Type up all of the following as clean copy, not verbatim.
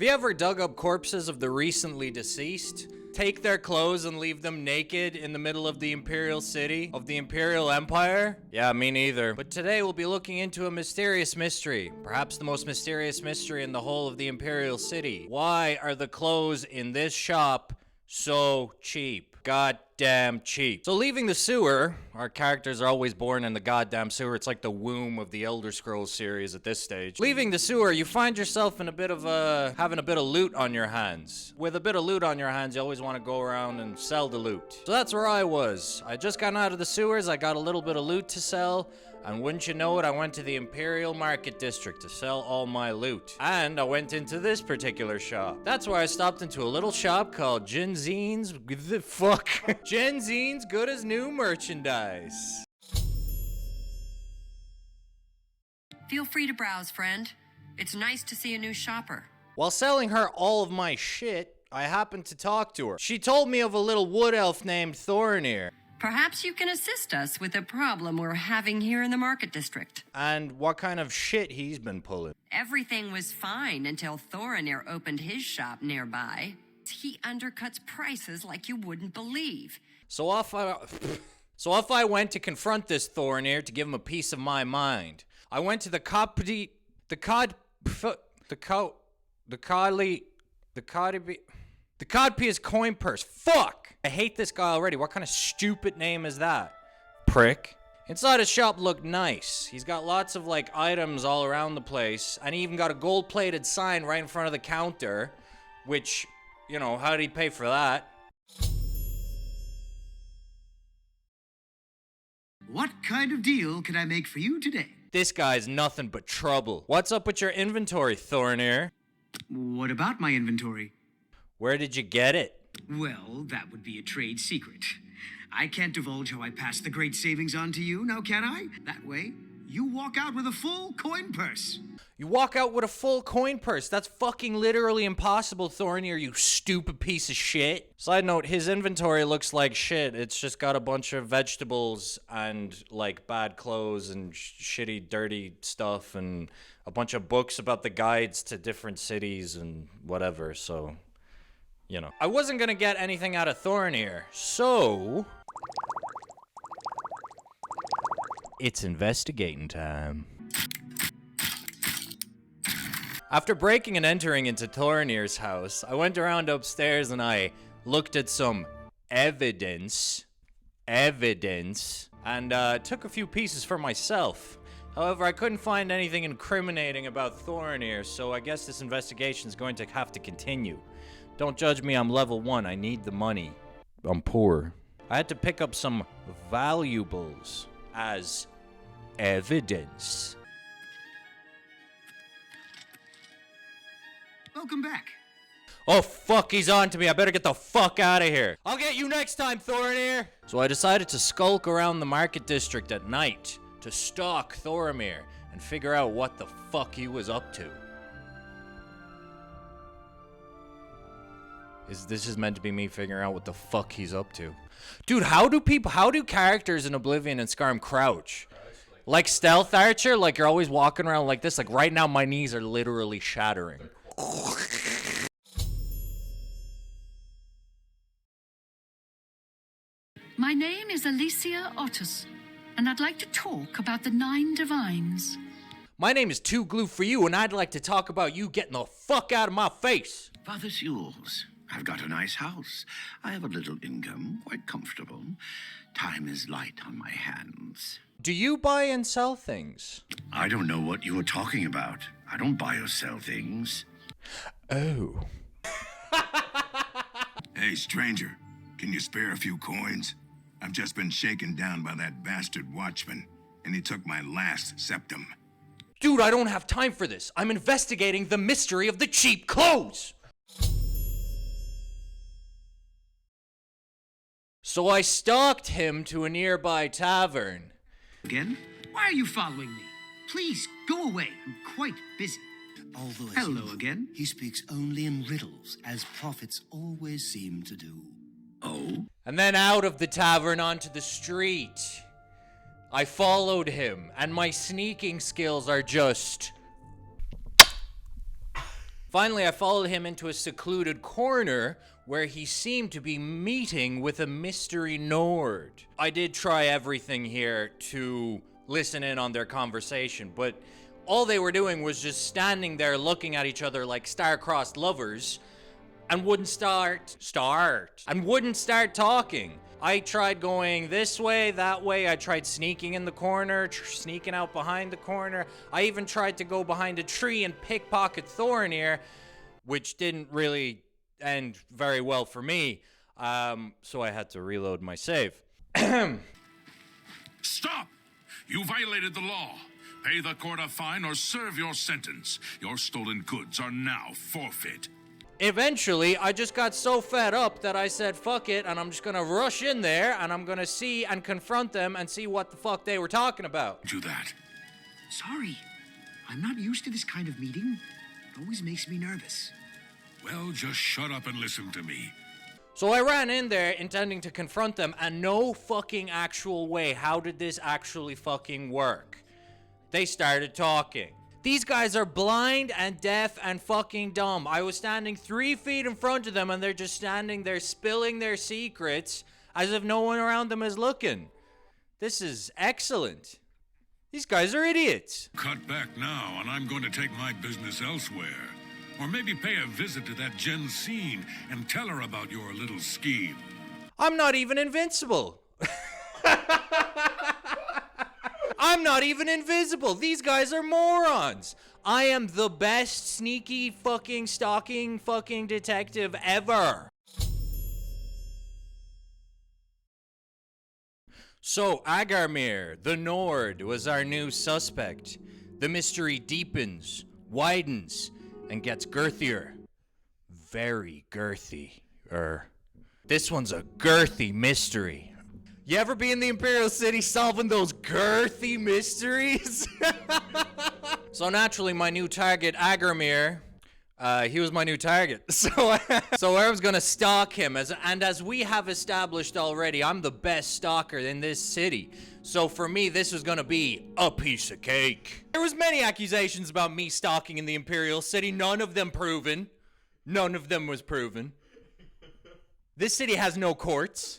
Have you ever dug up corpses of the recently deceased? Take their clothes and leave them naked in the middle of the imperial city of the imperial empire? Yeah, me neither. But today we'll be looking into a mysterious mystery. Perhaps the most mysterious mystery in the whole of the imperial city. Why are the clothes in this shop so cheap? Goddamn cheap. So leaving the sewer, our characters are always born in the goddamn sewer. It's like the womb of the Elderscrolls series at this stage. Leaving the sewer, you find yourself in a bit of having a bit of loot on your hands. With a bit of loot on your hands, you always want to go around and sell the loot. So that's where I was. I just gotten out of the sewers, I got a little bit of loot to sell, and wouldn't you know it, I went to the Imperial Market District to sell all my loot. And I went into this particular shop. That's where I stopped into a little shop called Genzine's. The fuck? Genzine's good as new merchandise. Feel free to browse, friend. It's nice to see a new shopper. While selling her all of my shit, I happened to talk to her. She told me of a little wood elf named Thoronir. Perhaps you can assist us with a problem we're having here in the market district. And what kind of shit he's been pulling. Everything was fine until Thoronir opened his shop nearby. He undercuts prices like you wouldn't believe. So off I went to confront this Thoronir to give him a piece of my mind. I went to the Codpia's coin purse. Fuck! I hate this guy already. What kind of stupid name is that? Prick. Inside his shop looked nice. He's got lots of like items all around the place, and he even got a gold-plated sign right in front of the counter, which, you know, how did he pay for that? What kind of deal can I make for you today? This guy's nothing but trouble. What's up with your inventory, Thoronir? What about my inventory? Where did you get it? Well, that would be a trade secret. I can't divulge how I passed the great savings on to you, now can I? That way, you walk out with a full coin purse. You walk out with a full coin purse? That's fucking literally impossible, Thoronir, you stupid piece of shit. Side note, his inventory looks like shit. It's just got a bunch of vegetables and, like, bad clothes and shitty, dirty stuff and a bunch of books about the guides to different cities and whatever, so... You know. I wasn't gonna get anything out of Thoronir, so... It's investigating time. After breaking and entering into Thoronir's house, I went around upstairs and I looked at some evidence, and took a few pieces for myself. However, I couldn't find anything incriminating about Thoronir, so I guess this investigation is going to have to continue. Don't judge me, I'm level 1. I need the money. I'm poor. I had to pick up some valuables as evidence. Welcome back. Oh fuck, he's on to me. I better get the fuck out of here. I'll get you next time, Thoronir. So I decided to skulk around the market district at night to stalk Thoronir and figure out what the fuck he was up to. This is meant to be me figuring out what the fuck he's up to. Dude, how do characters in Oblivion and Skyrim crouch? Like Stealth Archer? Like you're always walking around like this? Like right now my knees are literally shattering. My name is Alicia Otis, and I'd like to talk about the 9 Divines. My name is Two Glue for You, and I'd like to talk about you getting the fuck out of my face. Father Sewells, I've got a nice house. I have a little income, quite comfortable. Time is light on my hands. Do you buy and sell things? I don't know what you are talking about. I don't buy or sell things. Oh. Hey, stranger, can you spare a few coins? I've just been shaken down by that bastard watchman, and he took my last septum. Dude, I don't have time for this. I'm investigating the mystery of the cheap clothes. So I stalked him to a nearby tavern. Again? Why are you following me? Please, go away. I'm quite busy. Although Hello again. He speaks only in riddles, as prophets always seem to do. Oh? And then out of the tavern onto the street. I followed him, and my sneaking skills are just Finally, I followed him into a secluded corner where he seemed to be meeting with a mystery Nord. I did try everything here to listen in on their conversation, but all they were doing was just standing there looking at each other like star-crossed lovers and wouldn't start talking. I tried going this way, that way. I tried sneaking in the corner, sneaking out behind the corner. I even tried to go behind a tree and pickpocket Thoronir, which didn't really end very well for me. So I had to reload my save. Stop! You violated the law. Pay the court a fine or serve your sentence. Your stolen goods are now forfeit. Eventually, I just got so fed up that I said, fuck it, and I'm just gonna rush in there, and I'm gonna see and confront them and see what the fuck they were talking about. Do that. Sorry. I'm not used to this kind of meeting. It always makes me nervous. Well, just shut up and listen to me. So I ran in there intending to confront them, and no fucking actual way. How did this actually fucking work? They started talking. These guys are blind and deaf and fucking dumb. I was standing 3 feet in front of them and they're just standing there spilling their secrets as if no one around them is looking. This is excellent. These guys are idiots. Cut back now, and I'm going to take my business elsewhere. Or maybe pay a visit to that Jensine and tell her about your little scheme. I'm not even invincible. I'm not even invisible. These guys are morons. I am the best sneaky fucking stalking fucking detective ever. So, Agarmir, the Nord, was our new suspect. The mystery deepens, widens, and gets girthier. Very girthy. This one's a girthy mystery. You ever be in the Imperial City solving those girthy mysteries? So naturally, my new target, Agarmir, he was my new target. So I was gonna stalk him, as we have established already, I'm the best stalker in this city. So for me, this was gonna be a piece of cake. There was many accusations about me stalking in the Imperial City, none of them proven. None of them was proven. This city has no courts.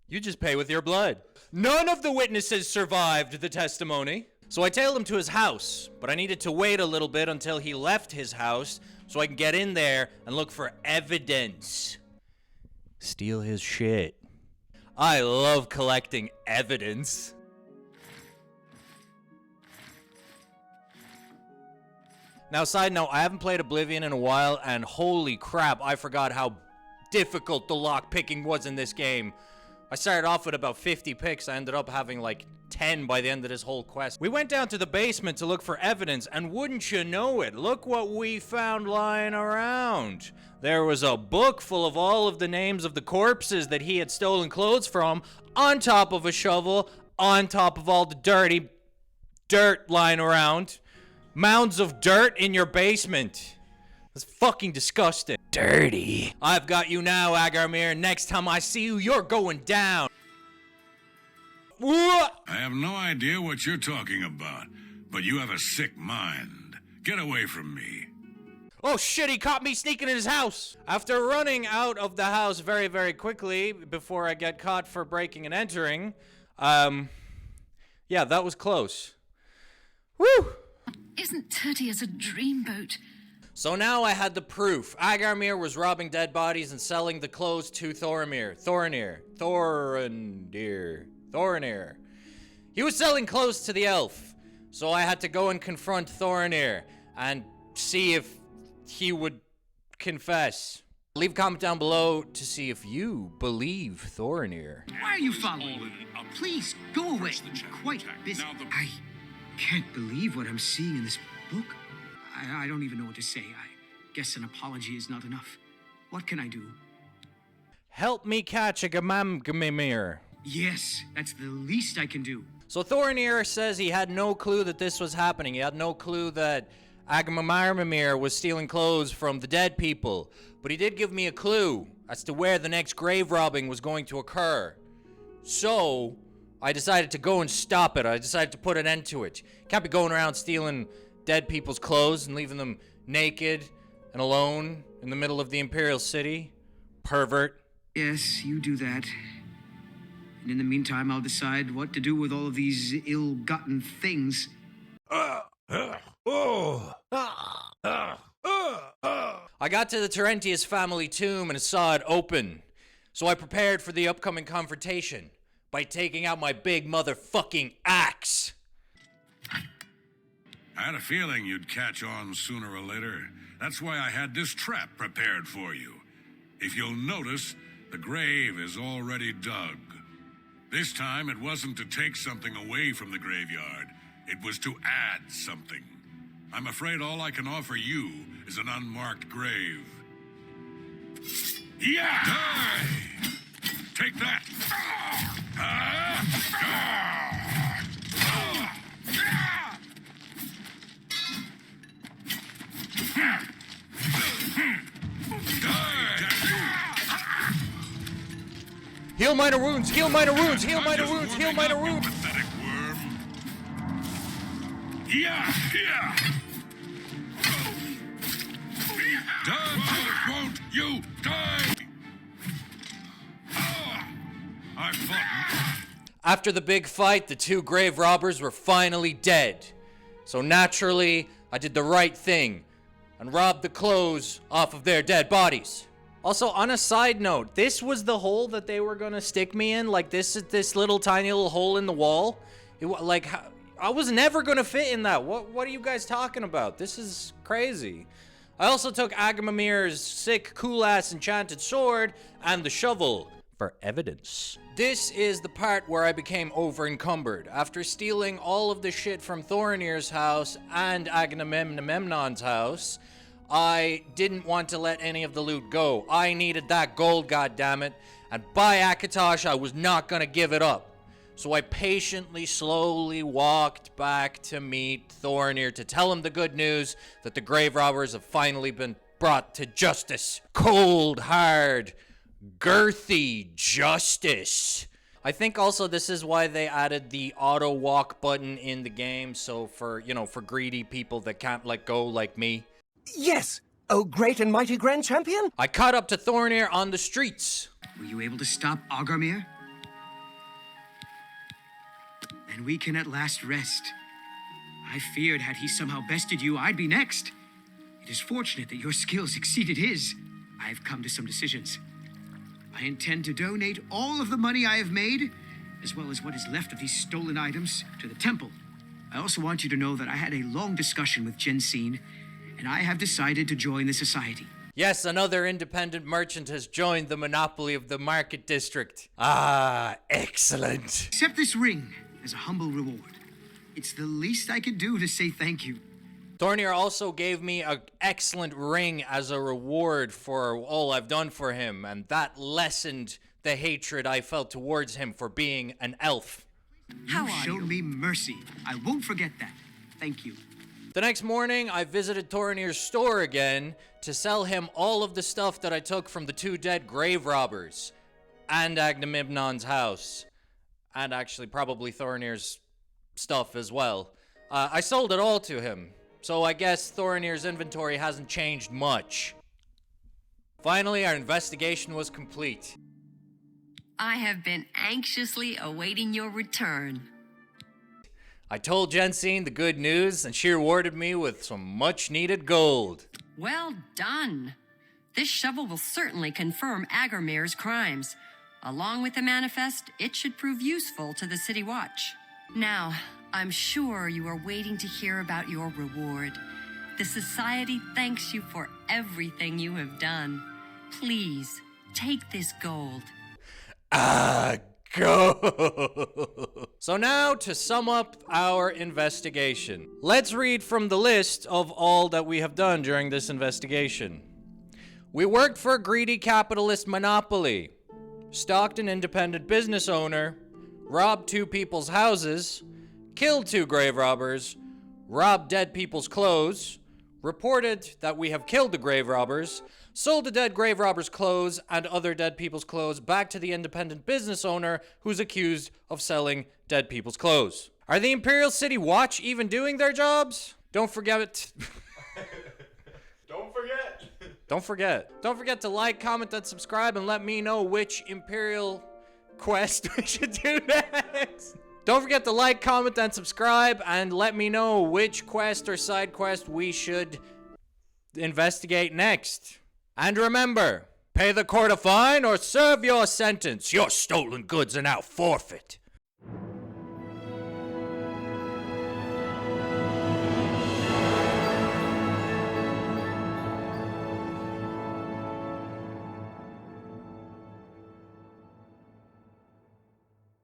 You just pay with your blood. None of the witnesses survived the testimony. So I tailed him to his house, but I needed to wait a little bit until he left his house so I can get in there and look for evidence. Steal his shit. I love collecting evidence. Now, side note, I haven't played Oblivion in a while, and holy crap, I forgot how difficult the lock picking was in this game. I started off with about 50 picks. I ended up having like 10 by the end of this whole quest. We went down to the basement to look for evidence, and wouldn't you know it, look what we found lying around. There was a book full of all of the names of the corpses that he had stolen clothes from, on top of a shovel, on top of all the dirty dirt lying around. Mounds of dirt in your basement. That's fucking disgusting. Dirty. I've got you now, Agarmir. Next time I see you, you're going down. I have no idea what you're talking about, but you have a sick mind. Get away from me. Oh shit, he caught me sneaking in his house. After running out of the house very, very quickly before I get caught for breaking and entering, yeah, that was close. Woo! Isn't Turdy as a dreamboat? So now I had the proof. Agarmir was robbing dead bodies and selling the clothes to Thoronir. He was selling clothes to the elf. So I had to go and confront Thoronir and see if he would confess. Leave a comment down below to see if you believe Thoronir. Why are you following me? Please, go away. I'm quite busy. I can't believe what I'm seeing in this book. I don't even know what to say. I guess an apology is not enough. What can I do? Help me catch Agamemir. Yes, that's the least I can do. So Thoronir says he had no clue that this was happening. He had no clue that Agamemir was stealing clothes from the dead people. But he did give me a clue as to where the next grave robbing was going to occur. So I decided to go and stop it. I decided to put an end to it. Can't be going around stealing dead people's clothes and leaving them naked and alone in the middle of the Imperial City. Pervert. Yes, you do that. And in the meantime, I'll decide what to do with all of these ill-gotten things. I got to the Terentius family tomb and saw it open. So I prepared for the upcoming confrontation by taking out my big motherfucking axe. I had a feeling you'd catch on sooner or later. That's why I had this trap prepared for you. If you'll notice, the grave is already dug. This time, it wasn't to take something away from the graveyard. It was to add something. I'm afraid all I can offer you is an unmarked grave. Yeah! Die! Take that! Heal minor wounds, heal minor wounds, heal minor wounds, heal minor wounds. Pathetic worm. Yeah! Yeah! Die! Won't you die? I fought. After the big fight, the two grave robbers were finally dead. So naturally, I did the right thing and robbed the clothes off of their dead bodies. Also, on a side note, this was the hole that they were gonna stick me in. Like, this little tiny little hole in the wall. I was never gonna fit in that. What are you guys talking about? This is crazy. I also took Agamamir's sick, cool-ass enchanted sword and the shovel for evidence. This is the part where I became over-encumbered. After stealing all of the shit from Thoronir's house and Agamemnon's house, I didn't want to let any of the loot go. I needed that gold, goddammit. And by Akatosh, I was not gonna give it up. So I patiently, slowly walked back to meet Thoronir to tell him the good news that the grave robbers have finally been brought to justice. Cold, hard, girthy justice. I think also this is why they added the auto walk button in the game. So for greedy people that can't let go like me. Yes, oh great and mighty grand champion. I caught up to Thoronir on the streets. Were you able to stop Agarmir? Then we can at last rest. I feared had he somehow bested you, I'd be next. It is fortunate that your skills exceeded his. I have come to some decisions. I intend to donate all of the money I have made, as well as what is left of these stolen items, to the temple. I also want you to know that I had a long discussion with Jensine, and I have decided to join the society. Yes, another independent merchant has joined the monopoly of the market district. Ah, excellent. Accept this ring as a humble reward. It's the least I could do to say thank you. Thoronir also gave me an excellent ring as a reward for all I've done for him, and that lessened the hatred I felt towards him for being an elf. You showed me mercy. I won't forget that. Thank you. The next morning, I visited Thoronir's store again to sell him all of the stuff that I took from the two dead grave robbers and Agamemnon's house. And actually probably Thoronir's stuff as well. I sold it all to him. So I guess Thoronir's inventory hasn't changed much. Finally, our investigation was complete. I have been anxiously awaiting your return. I told Jensine the good news, and she rewarded me with some much-needed gold. Well done. This shovel will certainly confirm Agarmir's crimes. Along with the manifest, it should prove useful to the City Watch. Now, I'm sure you are waiting to hear about your reward. The Society thanks you for everything you have done. Please, take this gold. Go! So now, to sum up our investigation. Let's read from the list of all that we have done during this investigation. We worked for a greedy capitalist monopoly, stalked an independent business owner, robbed two people's houses, killed two grave robbers, robbed dead people's clothes, reported that we have killed the grave robbers, sold the dead grave robbers' clothes and other dead people's clothes back to the independent business owner who's accused of selling dead people's clothes. Are the Imperial City Watch even doing their jobs? Don't forget it. Don't forget to like, comment, and subscribe, and let me know which Imperial quest we should do next. Don't forget to like, comment, and subscribe, and let me know which quest or side quest we should investigate next. And remember, pay the court a fine or serve your sentence. Your stolen goods are now forfeit.